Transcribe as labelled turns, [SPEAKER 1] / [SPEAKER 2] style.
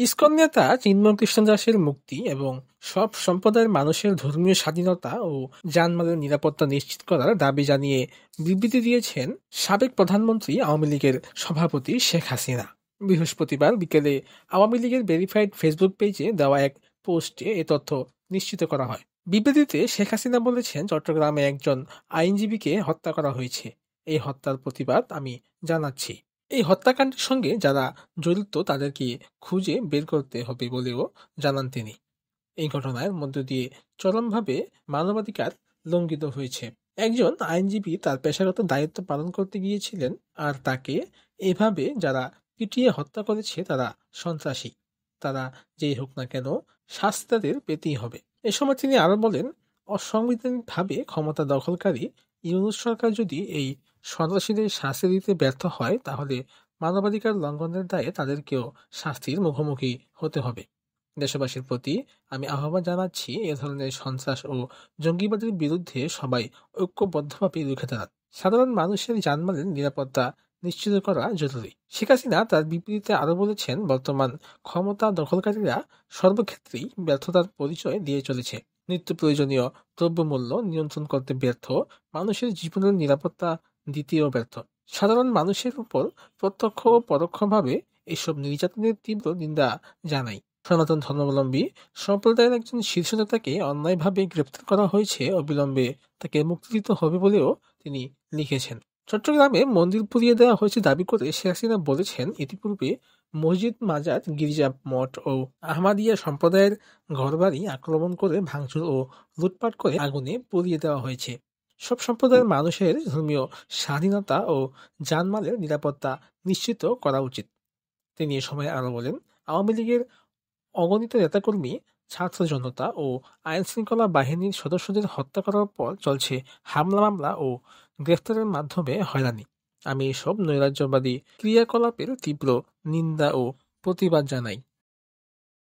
[SPEAKER 1] ISKCON নেতা চিন্ময় কৃষ্ণ দাসের মুক্তি এবং সব সম্প্রদায়ের মানুষের ধর্মীয় স্বাধীনতা ও জানমালের নিরাপত্তা নিশ্চিত করার দাবি জানিয়ে বিবৃতি দিয়েছেন সাবেক প্রধানমন্ত্রী আওয়ামী লীগের সভাপতি শেখ হাসিনা। বৃহস্পতিবার বিকেলে আওয়ামী লীগের ভেরিফাইড ফেসবুক পেজে দেওয়া এক পোস্টে এ তথ্য নিশ্চিত করা হয়। বিবৃতিতে শেখ হাসিনা বলেছেন, চট্টগ্রামে একজন আইনজীবীকে হত্যা করা হয়েছে। এই হত্যার প্রতিবাদ আমি জানাচ্ছি। এই হত্যাকাণ্ডের সঙ্গে যারা জড়িত তাদেরকে খুঁজে বের করতে হবে বলেও জানান তিনি। এই ঘটনার মধ্য দিয়ে চরমভাবে মানবাধিকার লঙ্ঘিত হয়েছে। একজন আইনজীবী তার পেশাগত দায়িত্ব পালন করতে গিয়েছিলেন, আর তাকে এভাবে যারা পিটিয়ে হত্যা করেছে তারা সন্ত্রাসী। তারা যেই হোক না কেন শাস্তি তাদের পেতেই হবে। এ সময় তিনি আরো বলেন, অসাংবিধানিকভাবে ক্ষমতা দখলকারী ইউনূস সরকার যদি এই সন্ত্রাসীদের শাস্তি দিতে ব্যর্থ হয়, তাহলে মানবাধিকার লঙ্ঘনের দায়ে তাদেরকেও শাস্তির মুখোমুখি হতে হবে। দেশবাসীর প্রতি আমি আহ্বান জানাচ্ছি, এ ধরনের সন্ত্রাস ও জঙ্গিবাদের বিরুদ্ধে সবাই ঐক্যবদ্ধভাবে রুখে দাঁড়ান। সাধারণ মানুষের জানমালের নিরাপত্তা নিশ্চিত করা জরুরি। শেখ হাসিনা তার বিবৃতিতে আরো বলেছেন, বর্তমান ক্ষমতা দখলকারীরা সর্বক্ষেত্রেই ব্যর্থতার পরিচয় দিয়ে চলেছে। নিত্য প্রয়োজনীয় দ্রব্যমূল্য নিয়ন্ত্রণ করতে ব্যর্থ, মানুষের জীবনের নিরাপত্তা দিতেও ব্যর্থ। সাধারণ মানুষের উপর প্রত্যক্ষ ও পরোক্ষভাবে এসব নির্যাতনের তীব্র নিন্দা জানাই। সনাতন ধর্মাবলম্বী সম্প্রদায়ের একজন শীর্ষ নেতাকে অন্যায়ভাবে গ্রেপ্তার করা হয়েছে, অবিলম্বে তাকে মুক্তি দিতে হবে বলেও তিনি লিখেছেন। চট্টগ্রামে মন্দির পুড়িয়ে দেওয়া হয়েছে দাবি করে শেখ হাসিনা বলেছেন, ইতিপূর্বে মসজিদ, মাজার, গির্জা, মঠ ও আহমাদিয়া সম্প্রদায়ের ঘরবাড়ি আক্রমণ করে ভাঙচুর ও লুটপাট করে আগুনে পুড়িয়ে দেওয়া হয়েছে। সব সম্প্রদায়ের মানুষের ধর্মীয় স্বাধীনতা ও জানমালের নিরাপত্তা নিশ্চিত করা উচিত। তিনি এ সময় আরো বলেন, আওয়ামী লীগের অগণিত নেতাকর্মী, ছাত্র জনতা ও আইনশৃঙ্খলা বাহিনীর সদস্যদের হত্যা করার পর চলছে হামলা, মামলা ও গ্রেফতারের মাধ্যমে হয়রানি। আমি এসব নৈরাজ্যবাদী ক্রিয়াকলাপের তীব্র নিন্দা ও প্রতিবাদ জানাই।